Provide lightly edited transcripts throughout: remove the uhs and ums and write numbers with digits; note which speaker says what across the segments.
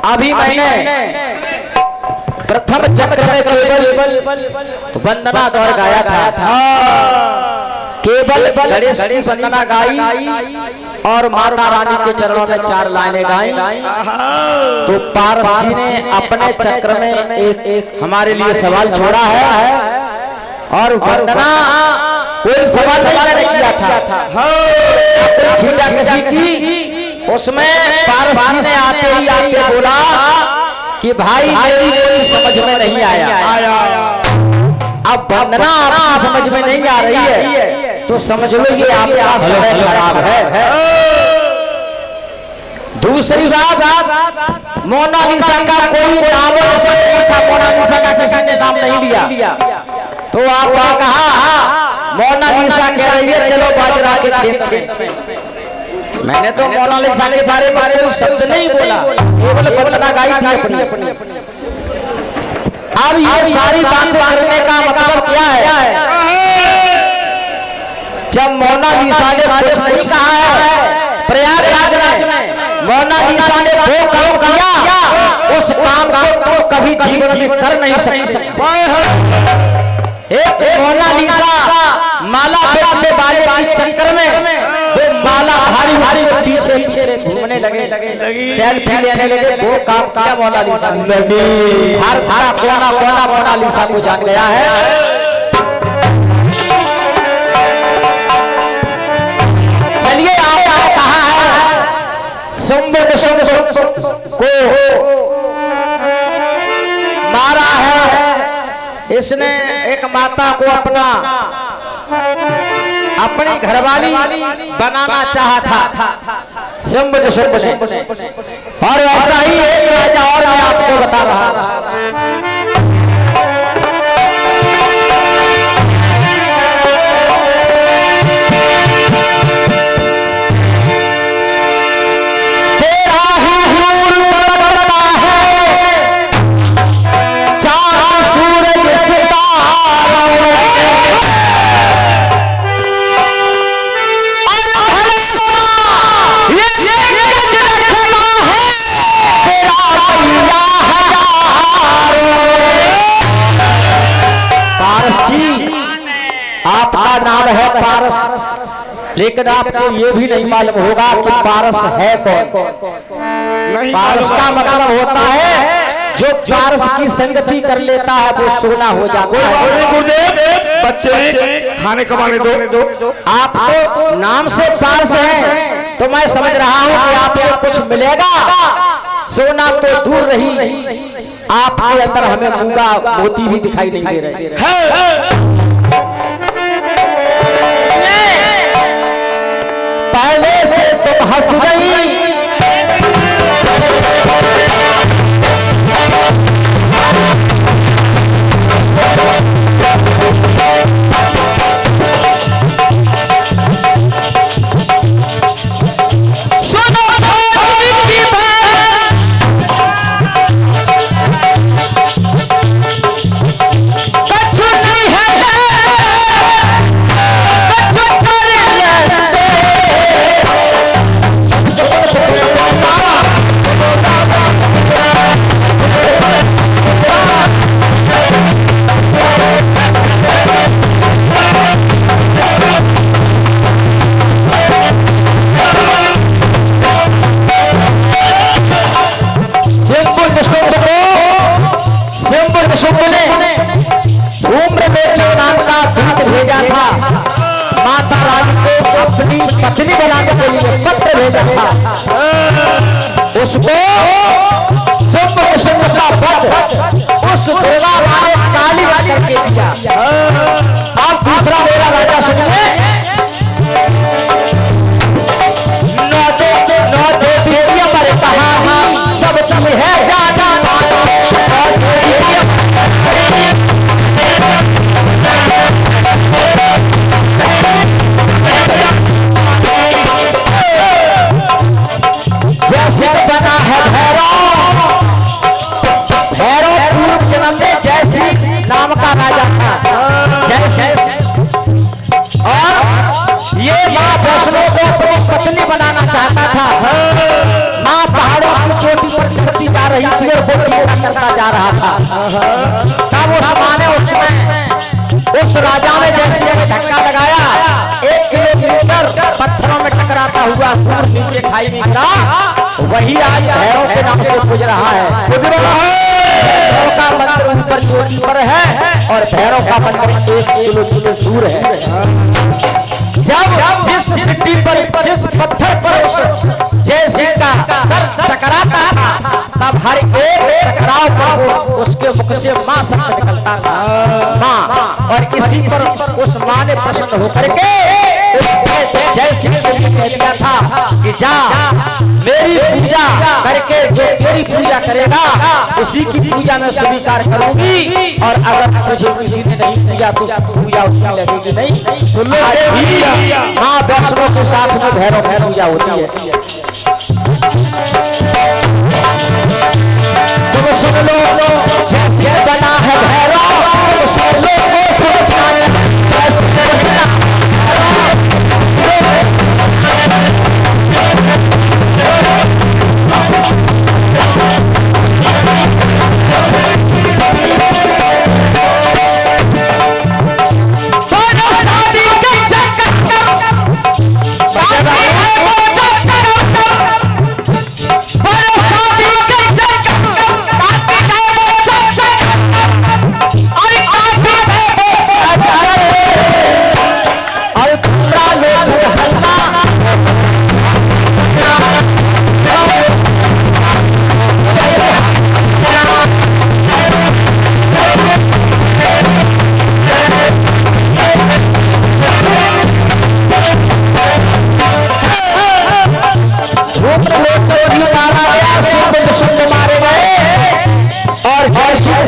Speaker 1: अभी मैंने प्रथम चक्र में केवल वंदना दौर गाया था। केवल गणेश की वंदना गाई और माता रानी के चरणों में 4 लाइनें गाई। तो पारस जी ने अपने चक्र में एक हमारे लिए सवाल छोड़ा है और वंदना कोई सवाल नहीं किया था, किसी की। उसमें पारस जी ने आते ही बोला कि भाई मेरी कोई समझ में नहीं आया। अब वंदना आपकी समझ में नहीं आ रही है तो समझ लो ये आपका समय खराब है। दूसरी बात, मोनालिसा का कोई नाम नहीं था, मोनालिसा का किसी ने नाम नहीं लिया। तो आपने कहा मोनालिसा कह रही है चलो बाजरा के खेत में। मैंने तो मोनालिसा के बारे में कोई शब्द नहीं बोला, केवल वंदना गाई थी अपनी। अब ये सारी बातें करने का मतलब क्या है? जब मोनालिसा ने कुछ नहीं कहा है, प्रयागराज में मोनालिसा ने वो काम किया, उस काम को तो कभी जीवन में कर नहीं सकते। एक मोनालिसा माला बेचने वाले के चक्कर में वो माला भारी भारी पीछे पीछे घूमने लगे, सेल्फी लेने लगे। वो काम किया मोनालिसा ने। हर कोना कोना मोनालिसा को जान गया है। चलिए आपने कहा है शुंभ को मारा है, इसने एक माता को अपनी घरवाली बनाना चाहा था शुंभ ने। और ऐसा ही एक राजा और मैं आपको बता रहा हूं। आपका नाम है पारस, लेकिन आपको ये भी नहीं मालूम होगा कि पारस है कौन। पारस का मतलब होता है जो पारस की संगति कर लेता है वो सोना हो जाता है।
Speaker 2: बच्चे खाने कमाने दो।
Speaker 1: आपको नाम से पारस है तो मैं समझ रहा हूँ कि आपको कुछ मिलेगा। सोना तो दूर रही, आपके अंदर हमें मूंगा मोती भी दिखाई नहीं दे रहे। पहले से तुम हंस गई, माता रानी को अपनी पत्नी बनाने के लिए पत्र भेजा था। उसको शुंभ का पत्र उस दुर्गा माँ ने काली करके दिया। अब दूसरा मेरा राजा सुनिए। नौ देवी हमारे कहानी सब तुम है जाना। जैसे बना है भैरव पूर्व जन्म में जैसी नाम का राजा था जैसे, और ये माँ वैष्णो को अपनी पत्नी बनाना चाहता था। माँ पहाड़ों की चोटी पर चढ़ती जा रही जा रहा था। तब उस माँ ने उस राजा ने जैसे धक्का लगाया, 1 किलोमीटर पत्थरों में टकराता हुआ दूर नीचे खाई में गिरा। वही आज भैरव के नाम से पूज रहा है। भैरव का मंदिर ऊपर चोटी पर है और भैरव का मंदिर 1 किलोमीटर दूर है। जब जिस सिटी पर, जिस पत्थर पर उस जैसे का सर टकराता था, तब हर एक टकराव पर उसके मुख से माँ शब्द निकलता था, माँ। और इसी पर उस माँ ने प्रसन्न होकर के जैसे कह दिया था कि जा मेरी पूजा करके जो मेरी पूजा करेगा उसी की पूजा में स्वीकार करूंगी, और अगर मुझे किसी ने नहीं पूजा तो पूजा उसकी लगेगी नहीं। तो माँ वैष्णव के साथ में भैरव की पूजा होती है। तुम सुन लो जैसे बना है भैरव, तुम सुन लो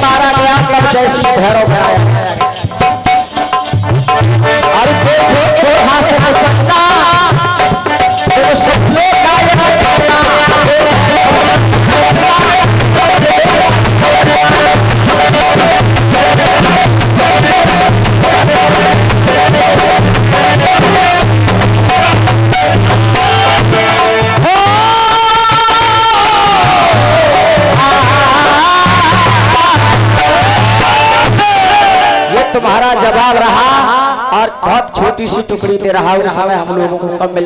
Speaker 1: मारा गया, तब जैसी भैरव में आया। और देखो हाथ से पकड़ना, तो सपनों का तुम्हारा जवाब रहा, और बहुत छोटी सी टुकड़ी दे रहा। उस समय हम लोगों को कब मिल